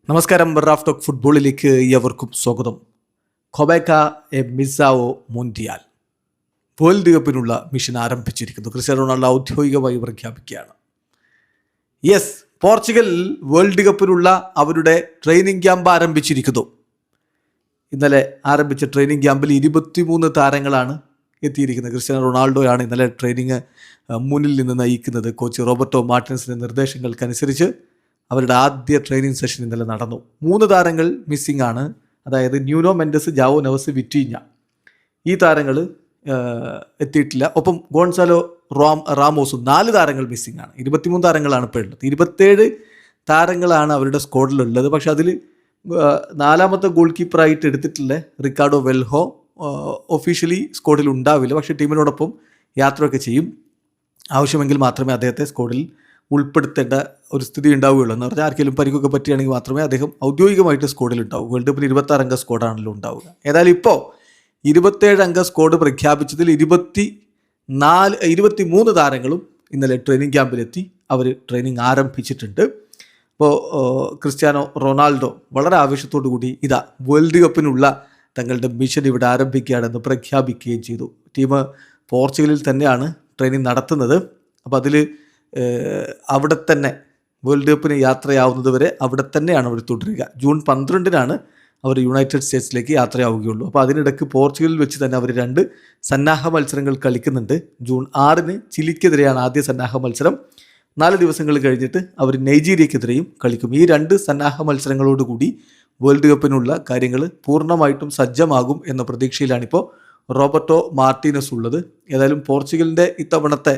നമസ്കാരം. Raf talk ഫുട്ബോളിലേക്ക് ഏവർക്കും സ്വാഗതം. ഖൊബേക്ക എ മിസാവോ മുൻഡിയാൽ വേൾഡ് കപ്പിനുള്ള മിഷൻ ആരംഭിച്ചിരിക്കുന്നു. ക്രിസ്ത്യാനോ റൊണാൾഡോ ഔദ്യോഗികമായി പ്രഖ്യാപിക്കുകയാണ്. യെസ്, പോർച്ചുഗൽ വേൾഡ് കപ്പിനുള്ള അവരുടെ ട്രെയിനിങ് ക്യാമ്പ് ആരംഭിച്ചിരിക്കുന്നു. ഇന്നലെ ആരംഭിച്ച ട്രെയിനിങ് ക്യാമ്പിൽ 23 താരങ്ങളാണ് എത്തിയിരിക്കുന്നത്. ക്രിസ്ത്യാനോ റൊണാൾഡോയാണ് ഇന്നലെ ട്രെയിനിങ് മുന്നിൽ നിന്ന് നയിക്കുന്നത്. കോച്ച് റോബർട്ടോ മാർട്ടിനസിൻ്റെ നിർദ്ദേശങ്ങൾക്കനുസരിച്ച് അവരുടെ ആദ്യ ട്രെയിനിങ് സെഷൻ ഇന്നലെ നടന്നു. 3 താരങ്ങൾ മിസ്സിംഗ് ആണ്. അതായത് Nuno Mendes, João Neves, Vitinha. ഈ താരങ്ങൾ എത്തിയിട്ടില്ല. ഒപ്പം ഗോൺസാലോ റാമോസും 4 താരങ്ങൾ മിസ്സിംഗ് ആണ്. 23 താരങ്ങളാണ് ഇപ്പോൾ ഉള്ളത്. 27 താരങ്ങളാണ് അവരുടെ സ്ക്വാഡിലുള്ളത്. പക്ഷെ അതിൽ 4ാമത്തെ ഗോൾ കീപ്പറായിട്ട് എടുത്തിട്ടുള്ള റിക്കാർഡോ വെൽഹോ ഒഫീഷ്യലി സ്ക്വാഡിൽ ഉണ്ടാവില്ല. പക്ഷേ ടീമിനോടൊപ്പം യാത്രയൊക്കെ ചെയ്യും. ആവശ്യമെങ്കിൽ മാത്രമേ അദ്ദേഹത്തെ സ്ക്വാഡിൽ ഉൾപ്പെടുത്തേണ്ട ഒരു സ്ഥിതി ഉണ്ടാവുകയുള്ളൂ. എന്ന് പറഞ്ഞാൽ ആർക്കെങ്കിലും പരിക്കൊക്കെ പറ്റുകയാണെങ്കിൽ മാത്രമേ അദ്ദേഹം ഔദ്യോഗികമായിട്ട് സ്ക്വാഡിൽ ഉണ്ടാവൂ. വേൾഡ് കപ്പിൽ 26 അംഗ സ്ക്വാഡാണല്ലോ ഉണ്ടാവുക. ഏതായാലും ഇപ്പോൾ 27 അംഗ സ്ക്വാഡ് പ്രഖ്യാപിച്ചതിൽ 23 താരങ്ങളും ഇന്നലെ ട്രെയിനിങ് ക്യാമ്പിലെത്തി. അവർ ട്രെയിനിങ് ആരംഭിച്ചിട്ടുണ്ട്. അപ്പോൾ ക്രിസ്ത്യാനോ റൊണാൾഡോ വളരെ ആവേശത്തോടു കൂടി ഇതാ വേൾഡ് കപ്പിനുള്ള തങ്ങളുടെ മിഷൻ ഇവിടെ ആരംഭിക്കുകയാണെന്ന് പ്രഖ്യാപിക്കുകയും ചെയ്തു. ടീം പോർച്ചുഗലിൽ തന്നെയാണ് ട്രെയിനിങ് നടത്തുന്നത്. അപ്പോൾ അതിൽ അവിടെ തന്നെ വേൾഡ് കപ്പിന് യാത്രയാവുന്നത് വരെ അവിടെ തന്നെയാണ് അവർ തുടരുക. ജൂൺ 12-നാണ് അവർ യുണൈറ്റഡ് സ്റ്റേറ്റ്സിലേക്ക് യാത്രയാവുകയുള്ളൂ. അപ്പോൾ അതിനിടയ്ക്ക് പോർച്ചുഗലിൽ വെച്ച് തന്നെ അവർ 2 സന്നാഹ മത്സരങ്ങൾ കളിക്കുന്നുണ്ട്. ജൂൺ 6-ന് ചിലിക്കെതിരെയാണ് ആദ്യ സന്നാഹ മത്സരം. 4 ദിവസങ്ങൾ കഴിഞ്ഞിട്ട് അവർ നൈജീരിയക്കെതിരെയും കളിക്കും. ഈ 2 സന്നാഹ മത്സരങ്ങളോടുകൂടി വേൾഡ് കപ്പിനുള്ള കാര്യങ്ങൾ പൂർണ്ണമായിട്ടും സജ്ജമാകും എന്ന പ്രതീക്ഷയിലാണിപ്പോൾ റോബർട്ടോ മാർട്ടീനസ് ഉള്ളത്. ഏതായാലും പോർച്ചുഗലിൻ്റെ ഇത്തവണത്തെ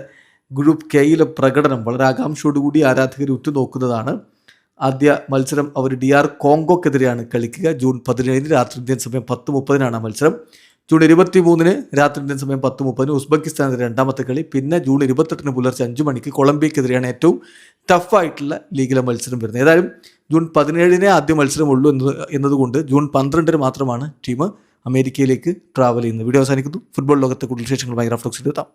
ഗ്രൂപ്പ് കെയിലെ പ്രകടനം വളരെ ആകാംക്ഷയോടുകൂടി ആരാധകർ ഉറ്റുനോക്കുന്നതാണ്. ആദ്യ മത്സരം അവർ DR കോങ്കോക്കെതിരെയാണ് കളിക്കുക. ജൂൺ 17-ന് രാത്രി ഇന്ത്യൻ സമയം 10:30-നാണ് ആ മത്സരം. ജൂൺ 23-ന് രാത്രി ഇന്ത്യൻ സമയം 10:30 ഉസ്ബെക്കിസ്ഥാനെതിരെ 2ാമത്തെ കളി. പിന്നെ ജൂൺ 28-ന് പുലർച്ചെ 5 മണിക്ക് കൊളംബിയക്കെതിരെയാണ് ഏറ്റവും ടഫായിട്ടുള്ള ലീഗിലെ മത്സരം വരുന്നത്. ഏതായാലും ജൂൺ 17-ന് ആദ്യ മത്സരമുള്ളൂ എന്നതുകൊണ്ട് ജൂൺ 12-ന് മാത്രമാണ് ടീം അമേരിക്കയിലേക്ക് ട്രാവൽ ചെയ്യുന്നത്. വീഡിയോ അവസാനിക്കുന്നു. ഫുട്ബോൾ ലോകത്തെ കൂടുതൽ വിശേഷങ്ങളുമായി റാഫ് ടോക്സിൽ എത്താം.